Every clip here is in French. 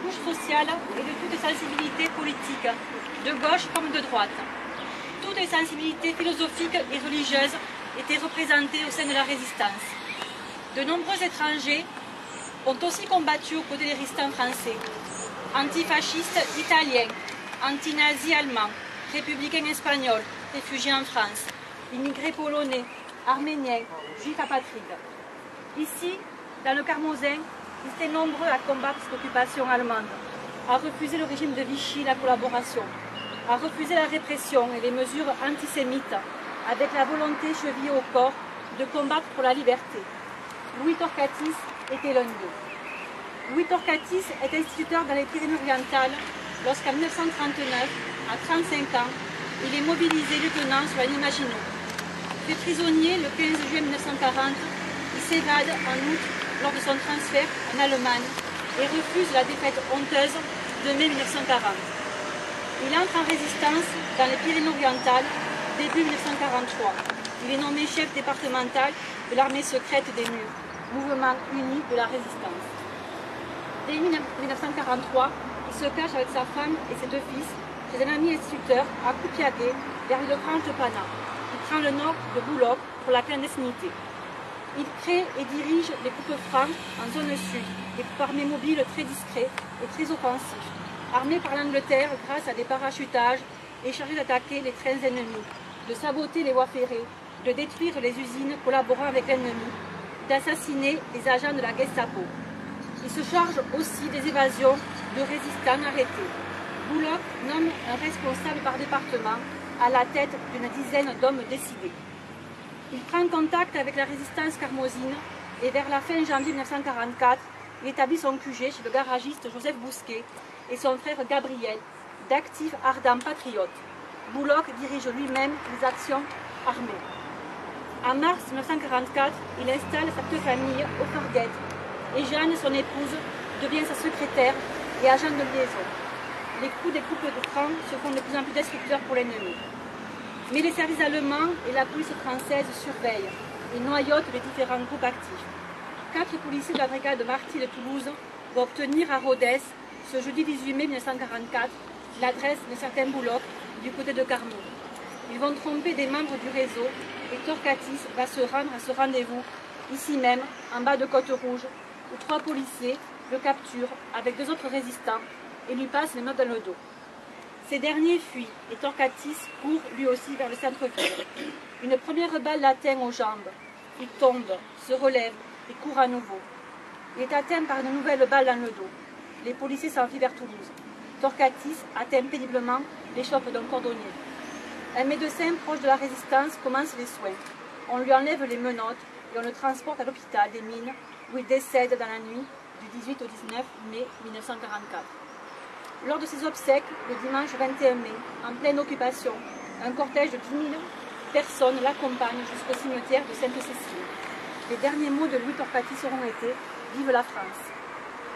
couches sociales et de toutes sensibilités politiques, de gauche comme de droite. Toutes les sensibilités philosophiques et religieuses étaient représentées au sein de la résistance. De nombreux étrangers ont aussi combattu aux côtés des résistants français, antifascistes italiens, anti-nazis allemands, républicains espagnols, réfugiés en France, immigrés polonais, arméniens, juifs apatrides. Ici, dans le Carmozin, ils étaient nombreux à combattre cette occupation allemande, à refuser le régime de Vichy et la collaboration, à refuser la répression et les mesures antisémites, avec la volonté chevillée au corps de combattre pour la liberté. Louis Torcatis était l'un d'eux. Louis Torcatis est instituteur dans les Pyrénées-Orientales lorsqu'en 1939, à 35 ans, il est mobilisé lieutenant sur la ligne Maginot. Fait prisonnier le 15 juillet 1940, il s'évade en août lors de son transfert en Allemagne et refuse la défaite honteuse de mai 1940. Il entre en résistance dans les Pyrénées-Orientales début 1943. Il est nommé chef départemental de l'armée secrète des Murs, mouvement uni de la résistance. Dès 1943, il se cache avec sa femme et ses 2 fils chez un ami instituteur à Coupiaguet, vers Villefranche-de-Pana. Il prend le nord de Boulogne pour la clandestinité. Il crée et dirige les coupes-francs en zone sud, des groupes armés mobiles très discrets et très offensifs, armés par l'Angleterre grâce à des parachutages et chargés d'attaquer les trains ennemis, de saboter les voies ferrées, de détruire les usines collaborant avec l'ennemi, d'assassiner les agents de la Gestapo. Il se charge aussi des évasions de résistants arrêtés. Boulogne nomme un responsable par département à la tête d'une dizaine d'hommes décidés. Il prend contact avec la résistance carmozine et vers la fin janvier 1944, il établit son QG chez le garagiste Joseph Bousquet et son frère Gabriel, d'actifs ardents patriotes. Boulogne dirige lui-même les actions armées. En mars 1944, il installe sa petite famille au Farguette et Jeanne, son épouse, devient sa secrétaire et agent de liaison. Les coups des coupes de francs se font de plus en plus destructeurs pour l'ennemi. Mais les services allemands et la police française surveillent et noyotent les différents groupes actifs. 4 policiers de la brigade de Marty de Toulouse vont obtenir à Rodez, ce jeudi 18 mai 1944, l'adresse d'un certain Boulogne du côté de Carmaux. Ils vont tromper des membres du réseau et Torcatis va se rendre à ce rendez-vous, ici même, en bas de Côte-Rouge, où 3 policiers le capturent avec 2 autres résistants et lui passent les notes dans le dos. Ces derniers fuient et Torcatis court lui aussi vers le centre-ville. Une première balle l'atteint aux jambes. Il tombe, se relève et court à nouveau. Il est atteint par une nouvelle balle dans le dos. Les policiers s'enfuient vers Toulouse. Torcatis atteint péniblement l'échoppe d'un cordonnier. Un médecin proche de la résistance commence les soins. On lui enlève les menottes et on le transporte à l'hôpital des Mines où il décède dans la nuit du 18 au 19 mai 1944. Lors de ses obsèques, le dimanche 21 mai, en pleine occupation, un cortège de 10 000 personnes l'accompagnent jusqu'au cimetière de Sainte-Cécile. Les derniers mots de Louis Torcatis auront été « Vive la France ».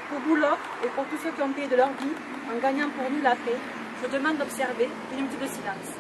Pour Boulogne et pour tous ceux qui ont payé de leur vie en gagnant pour nous la paix, je demande d'observer une minute de silence.